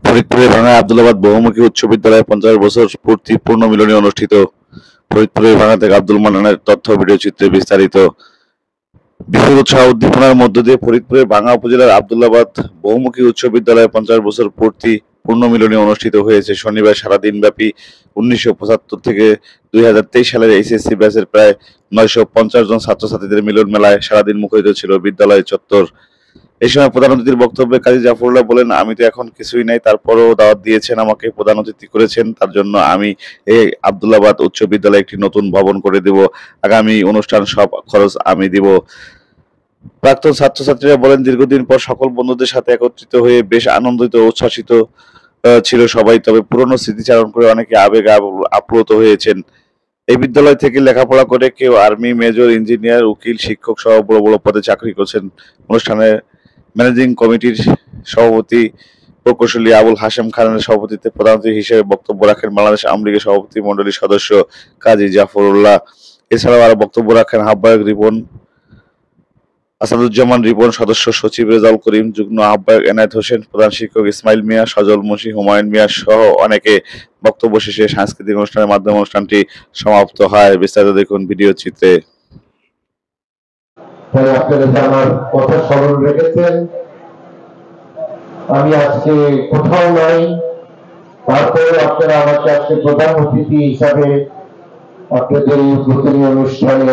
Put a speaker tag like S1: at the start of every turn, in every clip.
S1: ফরিদপুরের ভাঙ্গায় আব্দুল্লাবাদ বহুমুখী উচ্চ বিদ্যালয়ে 50 বছর পূর্তি পূর্ণ মিলনী অনুষ্ঠিত। ফরিদপুরের ভাঙ্গা থেকে আব্দুল মান্নানের তথ্য ভিডিওচিত্রে বিস্তারিত। বিপুল উৎসাহ উদ্দীপনার মধ্য দিয়ে ফরিদপুরের ভাঙ্গা উপজেলার আব্দুল্লাবাদ বহুমুখী উচ্চ বিদ্যালয়ে 50 বছর পূর্তি পূর্ণ মিলনী অনুষ্ঠিত হয়েছে শনিবার সারাদিনব্যাপী। 1975 থেকে 2023 সালের এইচএসসি ব্যাচের প্রায় 950 জন ছাত্রছাত্রীদের মিলন মেলায় সারাদিন মুখরিত ছিল বিদ্যালয় চত্বর। এই সময় প্রধান অতিথির বক্তব্যে কাজী জাফরুল্লাহ বলেন, আমি তো এখন কিছুই নাই, তারপরও দাওয়াত দিয়েছেন, আমাকে প্রধান অতিথি করেছেন, তার জন্য আমি এই আব্দুল্লাবাদ উচ্চ বিদ্যালয়ে একটি নতুন ভবন করে দেব। আগামী অনুষ্ঠান সব খরচ আমি দিব। প্রাক্তন ছাত্রছাত্রীরা বলেন, দীর্ঘদিন পর সকল বন্ধুদের সাথে একত্রিত হয়ে বেশ আনন্দিত ও উচ্ছ্বাসিত ছিল সবাই। তবে পুরনো স্মৃতিচারণ করে অনেকে আবেগে আপ্লুত হয়েছেন। এই বিদ্যালয় থেকে লেখাপড়া করে কেউ আর্মি, মেজর, ইঞ্জিনিয়ার, উকিল, শিক্ষক সহ বড় বড় পদে চাকরি করছেন। অনুষ্ঠানে ম্যানেজিং কমিটির সভাপতি প্রকৌশলী আবুল হাশেম খানের সভাপতিত্বে প্রধান অতিথি হিসেবে বক্তব্য রাখেন বাংলাদেশ আওয়ামী লীগের সভাপতি মণ্ডলীর সদস্য কাজী জাফরুল্লাহ। এছাড়াও আরো বক্তব্য রাখেন আহ্বায়ক রিপন, আসাদুজ্জামান রিপন, সদস্য সচিব রেজাউল করিম, যুগ্ম আহ্বায়ক এনায়েত হোসেন, প্রধান শিক্ষক ইসমাইল মিয়া, সজল মুন্সি, হুমায়ুন মিয়া সহ অনেকে। বক্তব্য শেষে সাংস্কৃতিক অনুষ্ঠানের মাধ্যমে অনুষ্ঠানটি সমাপ্ত হয়। বিস্তারিত দেখুন ভিডিও চিত্রে।
S2: আপনারা আমার কথা স্মরণ রেখেছেন। আমি আজকে কোথাও নাই, তারপরে আপনারা আমাকে আজকে প্রধান অতিথি হিসাবে আপনাদের এই উদ্বোধনী অনুষ্ঠানে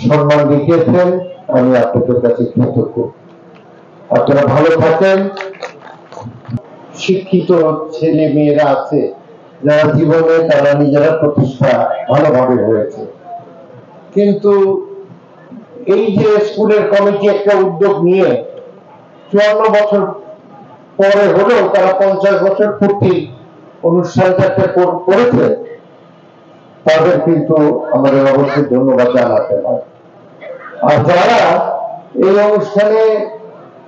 S2: সম্মান দেখিয়েছেন। আমি আপনাদের কাছে কৃতজ্ঞ। আপনারা ভালো থাকেন। শিক্ষিত ছেলে মেয়েরা আছে যারা জীবনে তারা নিজেরা প্রতিষ্ঠা ভালোভাবে হয়েছে, কিন্তু এই যে স্কুলের কমিটি একটা উদ্যোগ নিয়ে 54 বছর পরে হলেও তারা 50 বছর পূর্তি অনুষ্ঠানটাতে করেছে, তাদের কিন্তু আমাদের অবশ্যই ধন্যবাদ জানাতে হয়। আর যারা এই অনুষ্ঠানে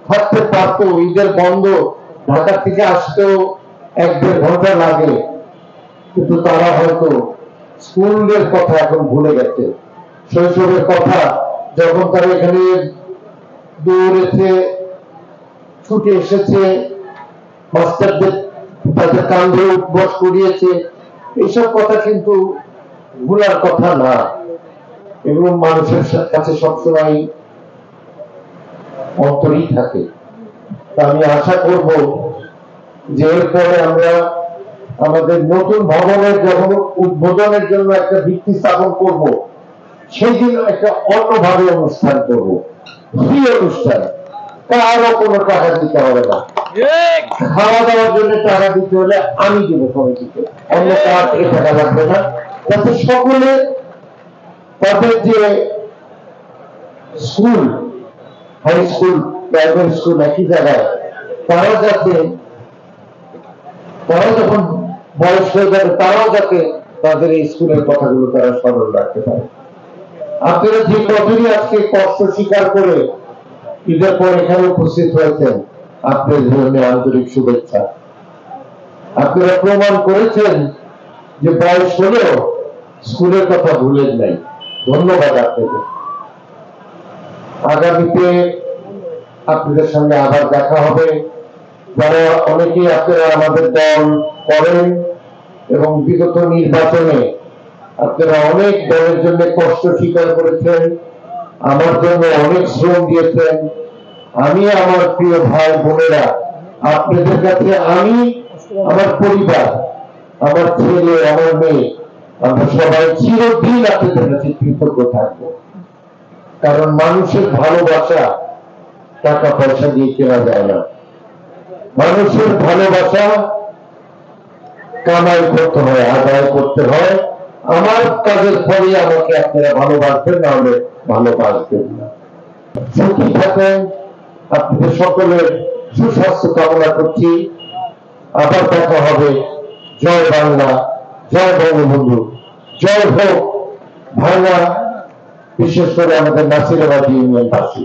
S2: থাকতে পারত, ঈদের বন্ধ, ঢাকা থেকে আসতেও 1-1.5 ঘন্টা লাগে, কিন্তু তারা হয়তো স্কুলের কথা এখন ভুলে গেছে, শৈশবের কথা, যখন তারা এখানে দৌড়েছে, ছুটে এসেছে, মাস্টারদের তাদের কান্ধে উঠবস করিয়েছে, এইসব কথা কিন্তু ভুলার কথা না। এগুলো মানুষের কাছে সবসময় অন্তরই থাকে। আমি আশা করব যে এরপরে আমরা আমাদের নতুন ভবনের যখন উদ্বোধনের জন্য একটা ভিত্তি স্থাপন করব, সেই দিন একটা অন্যভাবে অনুষ্ঠান করব, ফ্রি অনুষ্ঠান, কারো কোনো টাকা দিতে হবে না। খাওয়া দাওয়ার জন্য টাকা দিতে হলে আমি দিব কমিটিকে, অন্য কার থেকে টাকা লাগবে না, যাতে সকলে তাদের যে school, high school, primary school একই জায়গায়, তারা যাতে তারা যখন বয়স হয়ে যাবে তারাও যাতে তাদের এই স্কুলের কথাগুলো তারা স্মরণ রাখতে পারে। আপনারা যে কজনই আজকে কষ্ট স্বীকার করে ঈদের পর এখানে উপস্থিত হয়েছেন, আপনাদের জন্য আন্তরিক শুভেচ্ছা। আপনারা প্রমাণ করেছেন যে বয়স হলেও স্কুলের কথা ভুলেন নাই। ধন্যবাদ আপনাদের। আগামীতে আপনাদের সঙ্গে আবার দেখা হবে। যারা অনেকেই আপনারা আমাদের দল করেন এবং বিগত নির্বাচনে আপনারা অনেক দলের জন্য কষ্ট স্বীকার করেছেন, আমার জন্য অনেক শ্রম দিয়েছেন। আমি আমার প্রিয় ভাই বোনেরা আপনাদের কাছে, আমি, আমার পরিবার, আমার ছেলে, আমার মেয়ে, আমরা সবাই চিরদিন আপনাদের কাছে কৃতজ্ঞ থাকবো। কারণ মানুষের ভালোবাসা টাকা পয়সা দিয়ে কেনা যায় না। মানুষের ভালোবাসা কামাই করতে হয়, আদায় করতে হয়। আমার কাজের ফলে আমাকে আপনারা ভালোবাসবেন, না হলে ভালোবাসবেন না। সুখী থাকেন। আপনাদের সকলের সুস্বাস্থ্য কামনা করছি। আবার দেখা হবে। জয় বাংলা, জয় বঙ্গবন্ধু, জয় হোক ভাঙা, বিশেষ করে আমাদের নাসিরাবাদ ইউনিয়নবাসী।